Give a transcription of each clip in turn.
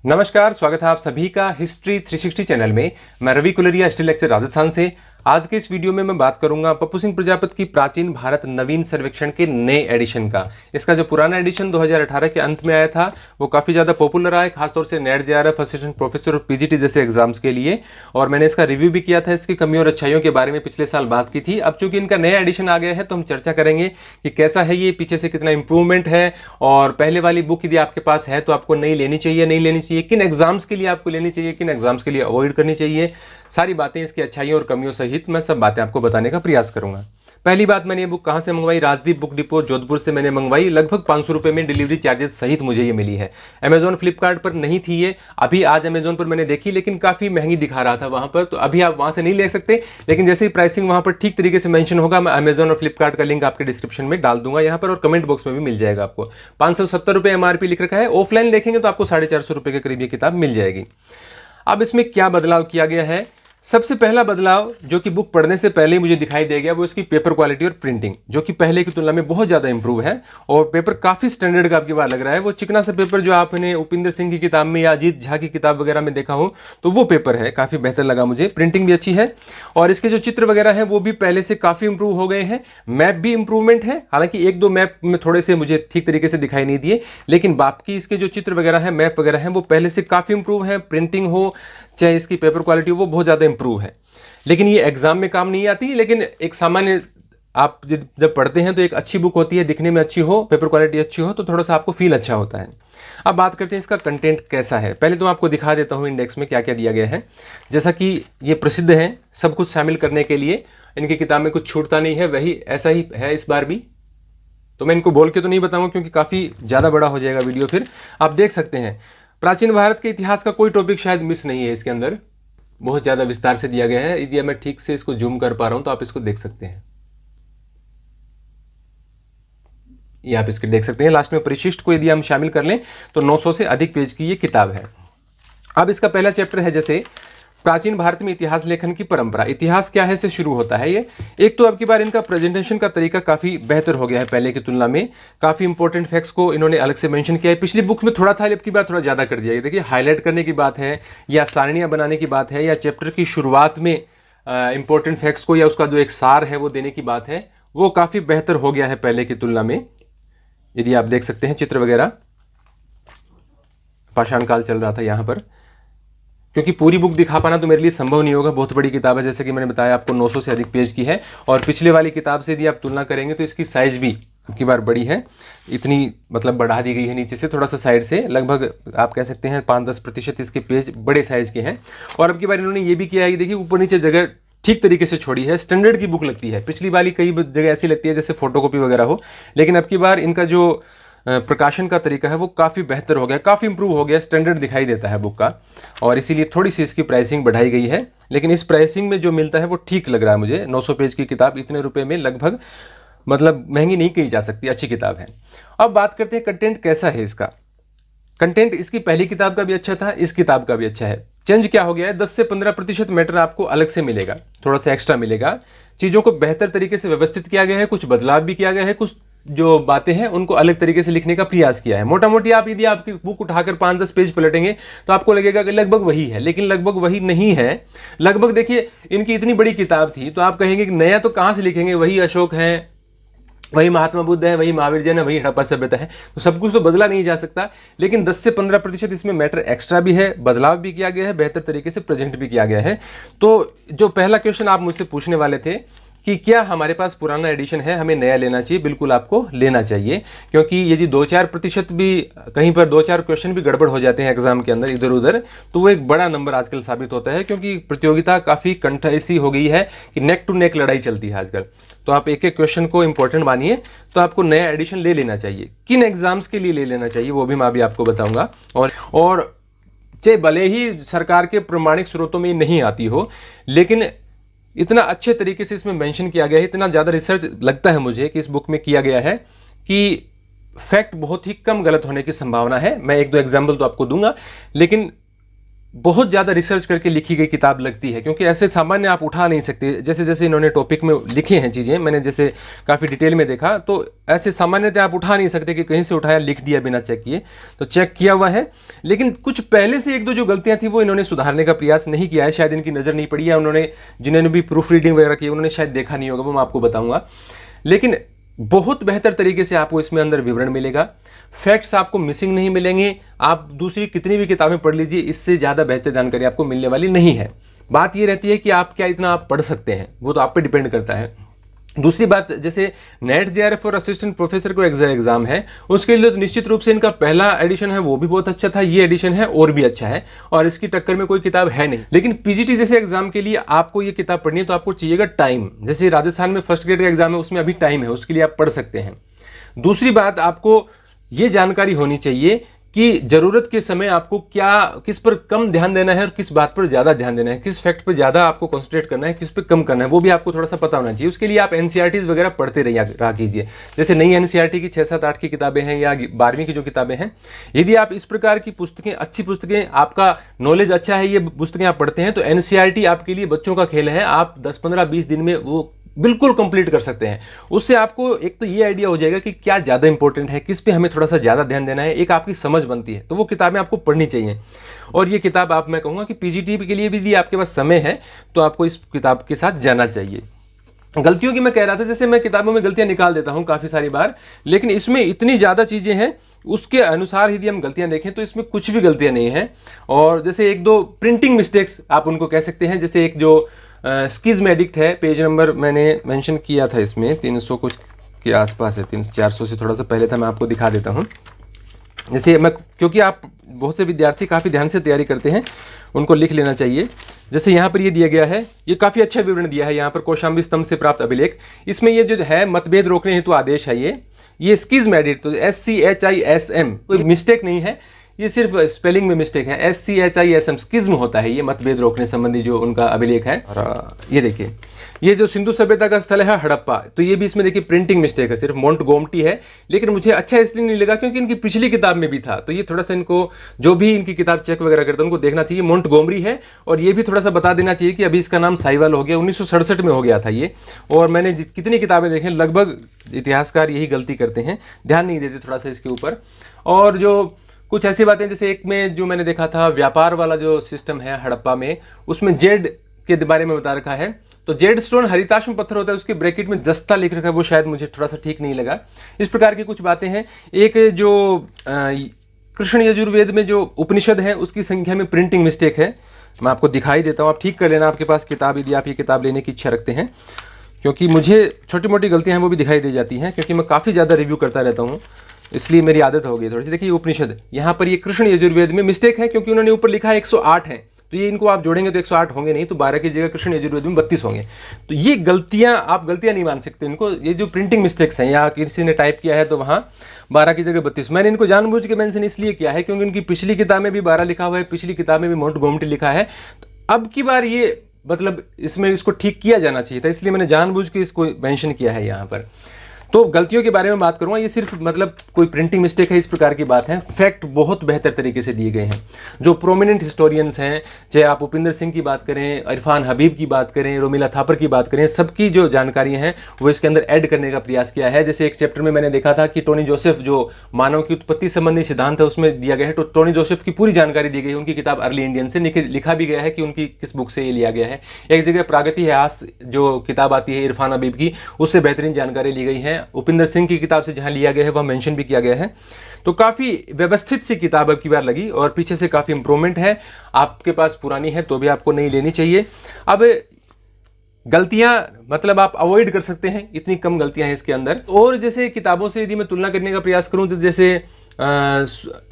नमस्कार, स्वागत है आप सभी का हिस्ट्री 360 चैनल में। मैं रवि कुलरिया, हिस्ट्री लेक्चर राजस्थान से। आज के इस वीडियो में मैं बात करूंगा पप्पू सिंह प्रजापति की प्राचीन भारत नवीन सर्वेक्षण के नए एडिशन का। इसका जो पुराना एडिशन 2018 के अंत में आया था वो काफ़ी ज़्यादा पॉपुलर रहा है, खासतौर से नेट जेआरएफ, असिस्टेंट प्रोफेसर और पीजीटी जैसे एग्जाम्स के लिए। और मैंने इसका रिव्यू भी किया था, इसकी कमियों और अच्छाइयों के बारे में पिछले साल बात की थी। अब चूंकि इनका नया एडिशन आ गया है तो हम चर्चा करेंगे कि कैसा है ये, पीछे से कितना इंप्रूवमेंट है, और पहले वाली बुक यदि आपके पास है तो आपको नई लेनी चाहिए, नहीं लेनी चाहिए, किन एग्जाम्स के लिए आपको लेनी चाहिए, किन एग्जाम्स के लिए अवॉइड करनी चाहिए। सारी बातें, इसकी अच्छाइयों और कमियों सहित मैं सब बातें आपको बताने का प्रयास करूंगा। पहली बात, मैंने ये बुक कहाँ से मंगवाई? राजदीप बुक डिपो जोधपुर से मैंने मंगवाई। लगभग 500 रुपये में डिलीवरी चार्जेस सहित मुझे ये मिली है। अमेजॉन फ्लिपकार्ट पर नहीं थी ये, अभी आज अमेजॉन पर मैंने देखी, लेकिन काफ़ी महंगी दिखा रहा था वहाँ पर, तो अभी आप वहाँ से नहीं ले सकते। लेकिन जैसे ही प्राइसिंग वहाँ पर ठीक तरीके से मेंशन होगा, मैं अमेजॉन और फ्लिपकार्ट का लिंक आपके डिस्क्रिप्शन में डाल दूंगा यहाँ पर, और कमेंट बॉक्स में भी मिल जाएगा आपको। 570 रुपये MRP लिख रखा है। ऑफलाइन देखेंगे तो आपको 450 रुपये के करीब ये किताब मिल जाएगी। अब इसमें क्या बदलाव किया गया है? सबसे पहला बदलाव जो कि बुक पढ़ने से पहले ही मुझे दिखाई दे गया वो इसकी पेपर क्वालिटी और प्रिंटिंग, जो कि पहले की तुलना में बहुत ज़्यादा इंप्रूव है। और पेपर काफ़ी स्टैंडर्ड का आपकी बार लग रहा है। वो चिकना सा पेपर जो आपने उपिंदर सिंह की किताब में या अजीत झा की किताब वगैरह में देखा हो, तो वो पेपर है, काफ़ी बेहतर लगा मुझे। प्रिंटिंग भी अच्छी है, और इसके जो चित्र वगैरह हैं वो भी पहले से काफ़ी इंप्रूव हो गए हैं। मैप भी इंप्रूवमेंट है, हालांकि एक दो मैप में थोड़े से मुझे ठीक तरीके से दिखाई नहीं दिए, लेकिन बाकी इसके जो चित्र वगैरह हैं, मैप वगैरह हैं, वो पहले से काफ़ी इंप्रूव है। प्रिंटिंग हो चाहे इसकी पेपर क्वालिटी हो, वो बहुत ज़्यादा इंप्रूव है। लेकिन ये एग्जाम में काम नहीं आती, लेकिन एक सामान्य आप जब पढ़ते हैं तो एक अच्छी बुक होती है, दिखने में अच्छी हो, पेपर क्वालिटी अच्छी हो, तो थोड़ा सा आपको फील अच्छा होता है। अब बात करते हैं इसका कंटेंट कैसा है। पहले तो मैं आपको दिखा देता हूँ इंडेक्स में क्या क्या दिया गया है। जैसा कि ये प्रसिद्ध है सब कुछ शामिल करने के लिए, इनकी किताब में कुछ छूटता नहीं है, वही ऐसा ही है इस बार भी। तो मैं इनको बोल के तो नहीं बताऊंगा क्योंकि काफ़ी ज़्यादा बड़ा हो जाएगा वीडियो। फिर आप देख सकते हैं प्राचीन भारत के इतिहास का कोई टॉपिक शायद मिस नहीं है इसके अंदर, बहुत ज़्यादा विस्तार से दिया गया है। यदि मैं ठीक से इसको जूम कर पा रहा हूं तो आप इसको देख सकते हैं। ये आप इसके देख सकते हैं। लास्ट में परिशिष्ट को यदि हम शामिल कर लें तो 900 से अधिक पेज की ये किताब है। अब इसका पहला चैप्टर है जैसे प्राचीन भारत में इतिहास लेखन की परंपरा। इतिहास क्या है से शुरू होता है ये। एक तो अब की बार इनका प्रेजेंटेशन का तरीका काफ़ी बेहतर हो गया है पहले की तुलना में। काफ़ी इंपॉर्टेंट फैक्ट्स को इन्होंने अलग से मेंशन किया है। पिछली बुक में थोड़ा था, अब की बार थोड़ा ज़्यादा कर दिया है। देखिए, हाईलाइट करने की बात है, या सारणियाँ बनाने की बात है, या चैप्टर की शुरुआत में इंपॉर्टेंट फैक्ट्स को या उसका जो एक सार है वो देने की बात है, वो काफ़ी बेहतर हो गया है पहले की तुलना में। यदि आप देख सकते हैं चित्र वगैरह, पाषाण काल चल रहा था यहाँ पर। क्योंकि पूरी बुक दिखा पाना तो मेरे लिए संभव नहीं होगा, बहुत बड़ी किताब है, जैसे कि मैंने बताया आपको 900 से अधिक पेज की है। और पिछले वाली किताब से यदि आप तुलना करेंगे तो इसकी साइज़ भी अब की बार बड़ी है। इतनी मतलब बढ़ा दी गई है नीचे से, थोड़ा सा साइड से, लगभग आप कह सकते हैं 5-10% इसके पेज बड़े साइज़ के हैं। और अब की बार इन्होंने ये भी किया है कि देखिए ऊपर नीचे जगह ठीक तरीके से छोड़ी है, स्टैंडर्ड की बुक लगती है। पिछली वाली कई जगह ऐसी लगती है जैसे फोटोकॉपी वगैरह हो, लेकिन अब की बार इनका जो प्रकाशन का तरीका है वो काफ़ी बेहतर हो गया, काफ़ी इंप्रूव हो गया, स्टैंडर्ड दिखाई देता है बुक का। और इसीलिए थोड़ी सी इसकी प्राइसिंग बढ़ाई गई है, लेकिन इस प्राइसिंग में जो मिलता है वो ठीक लग रहा है मुझे। 900 पेज की किताब इतने रुपए में लगभग मतलब महंगी नहीं कही जा सकती, अच्छी किताब है। अब बात करते हैं कंटेंट कैसा है इसका। कंटेंट इसकी पहली किताब का भी अच्छा था, इस किताब का भी अच्छा है। चेंज क्या हो गया है? 10 से 15% मैटर आपको अलग से मिलेगा, थोड़ा सा एक्स्ट्रा मिलेगा। चीज़ों को बेहतर तरीके से व्यवस्थित किया गया है, कुछ बदलाव भी किया गया है, कुछ जो बातें हैं उनको अलग तरीके से लिखने का प्रयास किया है। मोटा मोटी आप यदि आपकी बुक उठाकर 5-10 पेज पलटेंगे तो आपको लगेगा कि लगभग वही है, लेकिन लगभग वही नहीं है। लगभग देखिए, इनकी इतनी बड़ी किताब थी तो आप कहेंगे कि नया तो कहाँ से लिखेंगे, वही अशोक है, वही महात्मा बुद्ध है, वही महावीर जैन है, वही हड़प्पा सभ्यता है, तो सब कुछ तो बदला नहीं जा सकता। लेकिन 10 से 15% इसमें मैटर एक्स्ट्रा भी है, बदलाव भी किया गया है, बेहतर तरीके से प्रेजेंट भी किया गया है। तो जो पहला क्वेश्चन आप मुझसे पूछने वाले थे कि क्या हमारे पास पुराना एडिशन है, हमें नया लेना चाहिए? बिल्कुल आपको लेना चाहिए, क्योंकि यदि 2-4% भी कहीं पर 2-4 क्वेश्चन भी गड़बड़ हो जाते हैं एग्जाम के अंदर इधर उधर, तो वो एक बड़ा नंबर आजकल साबित होता है। क्योंकि प्रतियोगिता काफ़ी कंठ ऐसी हो गई है कि नेक टू नेक लड़ाई चलती है आजकल। तो आप एक एक क्वेश्चन को इंपॉर्टेंट मानिए, तो आपको नया एडिशन ले लेना चाहिए। किन एग्जाम्स के लिए ले लेना चाहिए वो भी मैं अभी आपको बताऊंगा। और चाहे भले ही सरकार के प्रमाणिक स्रोतों में नहीं आती हो, लेकिन इतना अच्छे तरीके से इसमें मेंशन किया गया है, इतना ज़्यादा रिसर्च लगता है मुझे कि इस बुक में किया गया है कि फैक्ट बहुत ही कम गलत होने की संभावना है। मैं 1-2 एग्जाम्पल तो आपको दूंगा, लेकिन बहुत ज़्यादा रिसर्च करके लिखी गई किताब लगती है, क्योंकि ऐसे सामान्य आप उठा नहीं सकते। जैसे जैसे इन्होंने टॉपिक में लिखी हैं चीज़ें, मैंने जैसे काफ़ी डिटेल में देखा, तो ऐसे सामान्यतः आप उठा नहीं सकते कि कहीं से उठाया लिख दिया बिना चेक किए। तो चेक किया हुआ है, लेकिन कुछ पहले से एक दो जो गलतियां थी वो इन्होंने सुधारने का प्रयास नहीं किया है। शायद इनकी नज़र नहीं पड़ी है, उन्होंने जिन्होंने भी प्रूफ रीडिंग वगैरह की उन्होंने शायद देखा नहीं होगा, वो मैं आपको बताऊँगा। लेकिन बहुत बेहतर तरीके से आपको इसमें अंदर विवरण मिलेगा, फैक्ट्स आपको मिसिंग नहीं मिलेंगे। आप दूसरी कितनी भी किताबें पढ़ लीजिए, इससे ज़्यादा बेहतर जानकारी आपको मिलने वाली नहीं है। बात ये रहती है कि आप क्या इतना आप पढ़ सकते हैं, वो तो आप पे डिपेंड करता है। दूसरी बात, जैसे नेट जेआरएफ और असिस्टेंट प्रोफेसर को एग्जाम है, उसके लिए तो निश्चित रूप से इनका पहला एडिशन है वो भी बहुत अच्छा था, ये एडिशन है और भी अच्छा है, और इसकी टक्कर में कोई किताब है नहीं। लेकिन पीजीटी जैसे एग्जाम के लिए आपको ये किताब पढ़नी है तो आपको चाहिएगा टाइम। जैसे राजस्थान में फर्स्ट ग्रेड का एग्जाम है, उसमें अभी टाइम है, उसके लिए आप पढ़ सकते हैं। दूसरी बात, आपको ये जानकारी होनी चाहिए कि जरूरत के समय आपको क्या, किस पर कम ध्यान देना है और किस बात पर ज्यादा ध्यान देना है, किस फैक्ट पर ज्यादा आपको कंसंट्रेट करना है, किस पर कम करना है, वो भी आपको थोड़ा सा पता होना चाहिए। उसके लिए आप एनसीईआरटीज वगैरह पढ़ते रहा कीजिए। जैसे नई एनसीईआरटी की 6, 7, 8 की किताबें हैं या 12वीं की जो किताबें हैं, यदि आप इस प्रकार की पुस्तकें, अच्छी पुस्तकें, आपका नॉलेज अच्छा है, ये पुस्तकें आप पढ़ते हैं, तो एनसीईआरटी आपके लिए बच्चों का खेल है। आप 10, 15, 20 दिन में वो बिल्कुल कंप्लीट कर सकते हैं। उससे आपको एक तो ये आइडिया हो जाएगा कि क्या ज़्यादा इंपॉर्टेंट है, किस पे हमें थोड़ा सा ज़्यादा ध्यान देना है, एक आपकी समझ बनती है। तो वो किताबें आपको पढ़नी चाहिए। और ये किताब आप, मैं कहूँगा कि पीजीटी के लिए भी यदि आपके पास समय है तो आपको इस किताब के साथ जाना चाहिए। गलतियों की मैं कह रहा था, जैसे मैं किताबों में गलतियां निकाल देता हूं काफ़ी सारी बार, लेकिन इसमें इतनी ज़्यादा चीज़ें हैं, उसके अनुसार यदि हम गलतियां देखें तो इसमें कुछ भी गलतियां नहीं हैं। और जैसे एक दो प्रिंटिंग मिस्टेक्स आप उनको कह सकते हैं। जैसे एक जो स्किज़मेडिक्ट है, पेज नंबर मैंने मेंशन किया था, इसमें 300 कुछ के आसपास है, 300, 400 से थोड़ा सा पहले था, मैं आपको दिखा देता हूँ। जैसे मैं, क्योंकि आप बहुत से विद्यार्थी काफ़ी ध्यान से तैयारी करते हैं, उनको लिख लेना चाहिए। जैसे यहाँ पर ये दिया गया है, ये काफ़ी अच्छा विवरण दिया है यहाँ पर, कौशाम्बी स्तंभ से प्राप्त अभिलेख। इसमें ये जो है मतभेद रोकने हेतु आदेश है, ये स्किज़मेडिक्ट, तो SCHISM, कोई मिस्टेक नहीं है, ये सिर्फ स्पेलिंग में मिस्टेक है। SCHISM स्किज्म होता है, ये मतभेद रोकने संबंधी जो उनका अभिलेख है। और ये देखिए, ये जो सिंधु सभ्यता का स्थल है हड़प्पा, तो ये भी इसमें देखिए प्रिंटिंग मिस्टेक है, सिर्फ मोंटगोमटी है। लेकिन मुझे अच्छा इसलिए नहीं लगा क्योंकि इनकी पिछली किताब में भी था, तो ये थोड़ा सा इनको, जो भी इनकी किताब चेक वगैरह करते हैं उनको देखना चाहिए, मोंटगोमरी है। और ये भी थोड़ा सा बता देना चाहिए कि अभी इसका नाम साहिवाल हो गया, 1967 में हो गया था ये। और मैंने कितनी किताबें देखी, लगभग इतिहासकार यही गलती करते हैं, ध्यान नहीं देते थोड़ा सा इसके ऊपर। और जो कुछ ऐसी बातें, जैसे एक में जो मैंने देखा था, व्यापार वाला जो सिस्टम है हड़प्पा में, उसमें जेड के बारे में बता रखा है, तो जेड स्टोन हरिताश्म पत्थर होता है, उसके ब्रैकेट में जस्ता लिख रखा है, वो शायद मुझे थोड़ा सा ठीक नहीं लगा। इस प्रकार की कुछ बातें हैं। एक जो कृष्ण यजुर्वेद में जो उपनिषद है, उसकी संख्या में प्रिंटिंग मिस्टेक है, मैं आपको दिखाई देता हूँ, आप ठीक कर लेना आपके पास किताब, यदि आप ये किताब लेने की इच्छा रखते हैं, क्योंकि मुझे छोटी मोटी गलतियाँ हैं वो भी दिखाई दे जाती हैं, क्योंकि मैं काफ़ी ज़्यादा रिव्यू करता रहता हूँ, इसलिए मेरी आदत हो गई थोड़ी सी। देखिए उपनिषद, यहाँ पर ये कृष्ण यजुर्वेद में मिस्टेक है, क्योंकि उन्होंने ऊपर लिखा है 108 है, तो ये इनको आप जोड़ेंगे तो 108 होंगे नहीं, तो 12 की जगह कृष्ण यजुर्वेद में 32 होंगे। तो ये गलतियां, आप गलतियां नहीं मान सकते इनको, ये जो प्रिंटिंग मिस्टेक्स हैं, या किसी ने टाइप किया है तो वहाँ 12 की जगह 32, मैंने इनको जानबूझ के मेंशन इसलिए किया है क्योंकि उनकी पिछली किताब में भी 12 लिखा हुआ है, पिछली किताब में भी मोंटगोमटी लिखा है। तो अब की बार ये मतलब इसमें इसको ठीक किया जाना चाहिए था, इसलिए मैंने जानबूझ के इसको मेंशन किया है यहाँ पर। तो गलतियों के बारे में बात करूँगा, ये सिर्फ मतलब कोई प्रिंटिंग मिस्टेक है, इस प्रकार की बात है। फैक्ट बहुत बेहतर तरीके से दिए गए हैं। जो प्रोमिनेंट हिस्टोरियंस हैं, चाहे आप उपिंदर सिंह की बात करें, इरफान हबीब की बात करें, रोमिला थापर की बात करें, सबकी जो जानकारियाँ हैं वो इसके अंदर ऐड करने का प्रयास किया है। जैसे एक चैप्टर में मैंने देखा था कि टोनी जोसेफ, जो मानव की उत्पत्ति संबंधी सिद्धांत है, उसमें दिया गया है, तो टोनी जोसेफ की पूरी जानकारी दी गई है। उनकी किताब अर्ली इंडियन से लिखा भी गया है कि उनकी किस बुक से ये लिया गया है। एक जगह प्रागैतिहास जो किताब आती है इरफान हबीब की, उससे बेहतरीन जानकारी ली गई है। उपिंदर सिंह की किताब से जहां लिया गया है वह मेंशन भी किया गया है। तो काफी व्यवस्थित सी किताब अब की बार लगी, और पीछे से काफी इंप्रूवमेंट है। आपके पास पुरानी है तो भी आपको नहीं लेनी चाहिए। अब गलतियां मतलब आप अवॉइड कर सकते हैं, इतनी कम गलतियां हैं इसके अंदर। और जैसे किताबों से यदि मैं तुलना करने का प्रयास करूं, तो जैसे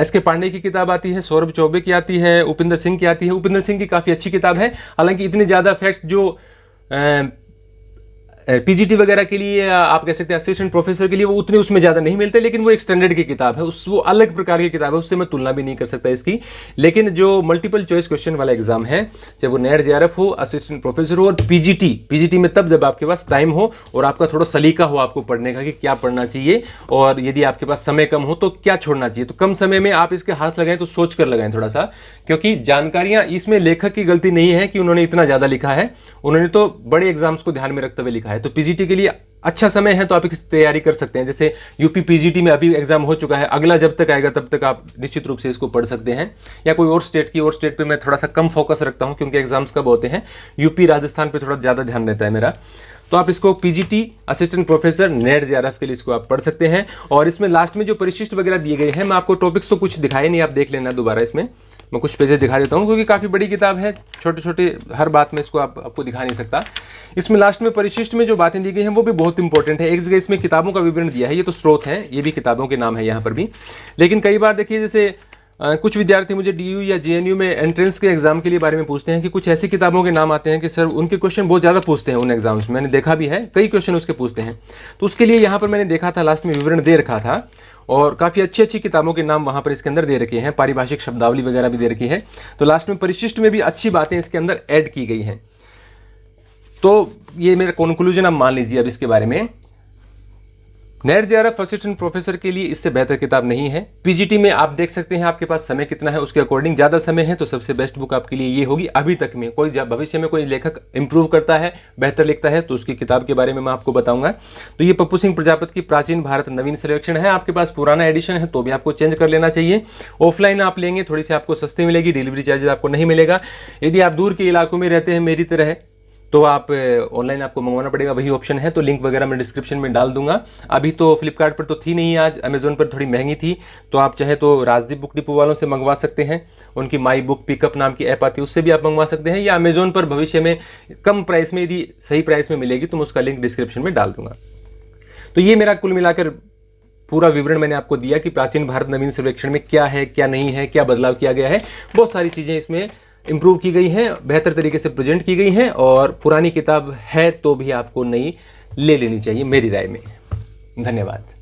SK पांडे की किताब आती है, सौरभ चौबे की आती है, उपिंदर सिंह की आती है। उपिंदर सिंह की काफी अच्छी किताब है, हालांकि इतने ज्यादा फैक्ट्स जो पीजीटी वगैरह के लिए आप कह सकते हैं असिस्टेंट प्रोफेसर के लिए वो उतने उसमें ज़्यादा नहीं मिलते, लेकिन वो एक स्टैंडर्ड की किताब है, वो अलग प्रकार की किताब है, उससे मैं तुलना भी नहीं कर सकता इसकी। लेकिन जो मल्टीपल चॉइस क्वेश्चन वाला एग्जाम है, चाहे वो नेट जेआरएफ हो, असिस्टेंट प्रोफेसर हो और पीजीटी में तब जब आपके पास टाइम हो और आपका थोड़ा सलीका हो आपको पढ़ने का कि क्या पढ़ना चाहिए, और यदि आपके पास समय कम हो तो क्या छोड़ना चाहिए। तो कम समय में आप इसके हाथ लगाएं तो सोच कर लगाएं थोड़ा सा, क्योंकि जानकारियां इसमें लेखक की गलती नहीं है कि उन्होंने इतना ज़्यादा लिखा है, उन्होंने तो बड़े एग्जाम्स को ध्यान में रखते हुए लिखा है। तो पीजीटी के लिए अच्छा समय है, तो आप इसकी तैयारी कर सकते हैं। जैसे यूपी पीजीटी में अभी एग्जाम हो चुका है, अगला जब तक आएगा तब तक आप निश्चित रूप से इसको पढ़ सकते हैं। या कोई और स्टेट पे मैं थोड़ा सा कम फोकस रखता हूं क्योंकि एग्जाम्स कब होते हैं, यूपी राजस्थान पे थोड़ा ज़्यादा ध्यान रहता है मेरा। तो आप इसको PGT assistant professor net JRF के लिए इसको आप पढ़ सकते हैं। और इसमें लास्ट में जो परिशिष्ट वगैरह दिए गए हैं, मैं आपको टॉपिक्स तो कुछ दिखाए नहीं, आप देख लेना दोबारा, इसमें मैं कुछ पेजेस दिखा देता हूं क्योंकि काफ़ी बड़ी किताब है, छोटे छोटे हर बात में इसको आपको दिखा नहीं सकता। इसमें लास्ट में परिशिष्ट में जो बातें दी गई हैं वो भी बहुत इंपॉर्टेंट है। एक जगह इसमें किताबों का विवरण दिया है, ये तो स्रोत है, ये भी किताबों के नाम है यहाँ पर भी। लेकिन कई बार देखिए, जैसे कुछ विद्यार्थी मुझे डीयू या जेएनयू में एंट्रेंस के एग्जाम के लिए बारे में पूछते हैं कि कुछ ऐसी किताबों के नाम आते हैं कि सर उनके क्वेश्चन बहुत ज़्यादा पूछते हैं उन एग्जाम्स में, मैंने देखा भी है, कई क्वेश्चन उसके पूछते हैं। तो उसके लिए यहाँ पर मैंने देखा था, लास्ट में विवरण दे रखा था और काफ़ी अच्छी अच्छी किताबों के नाम वहाँ पर इसके अंदर दे रखे हैं, पारिभाषिक शब्दावली वगैरह भी दे रखी है। तो लास्ट में परिशिष्ट में भी अच्छी बातें इसके अंदर ऐड की गई हैं। तो ये मेरा कंक्लूजन आप मान लीजिए अब इसके बारे में। नेट जेआरएफ असिस्टेंट प्रोफेसर के लिए इससे बेहतर किताब नहीं है। पीजीटी में आप देख सकते हैं आपके पास समय कितना है, उसके अकॉर्डिंग ज़्यादा समय है तो सबसे बेस्ट बुक आपके लिए ये होगी। अभी तक में कोई भविष्य में कोई लेखक इंप्रूव करता है, बेहतर लिखता है, तो उसकी किताब के बारे में मैं आपको बताऊंगा। तो ये पप्पू सिंह प्रजापति की प्राचीन भारत नवीन सर्वेक्षण है। आपके पास पुराना एडिशन है तो भी आपको चेंज कर लेना चाहिए। ऑफलाइन आप लेंगे थोड़ी सी आपको सस्ती मिलेगी, डिलीवरी चार्जेस आपको नहीं मिलेगा। यदि आप दूर के इलाकों में रहते हैं मेरी तरह, तो आप ऑनलाइन आपको मंगवाना पड़ेगा, वही ऑप्शन है। तो लिंक वगैरह मैं डिस्क्रिप्शन में डाल दूंगा। अभी तो फ्लिपकार्ट पर तो थी नहीं, आज अमेजोन पर थोड़ी महंगी थी, तो आप चाहे तो राजदीप बुक डिपो वालों से मंगवा सकते हैं, उनकी माई बुक पिकअप नाम की ऐप आती है, उससे भी आप मंगवा सकते हैं। या अमेजोन पर भविष्य में कम प्राइस में, यदि सही प्राइस में मिलेगी तो मैं उसका लिंक डिस्क्रिप्शन में डाल दूंगा। तो ये मेरा कुल मिलाकर पूरा विवरण मैंने आपको दिया कि प्राचीन भारत नवीन सर्वेक्षण में क्या है, क्या नहीं है, क्या बदलाव किया गया है। बहुत सारी चीज़ें इसमें इंप्रूव की गई हैं, बेहतर तरीके से प्रेजेंट की गई हैं, और पुरानी किताब है तो भी आपको नई ले लेनी चाहिए मेरी राय में। धन्यवाद।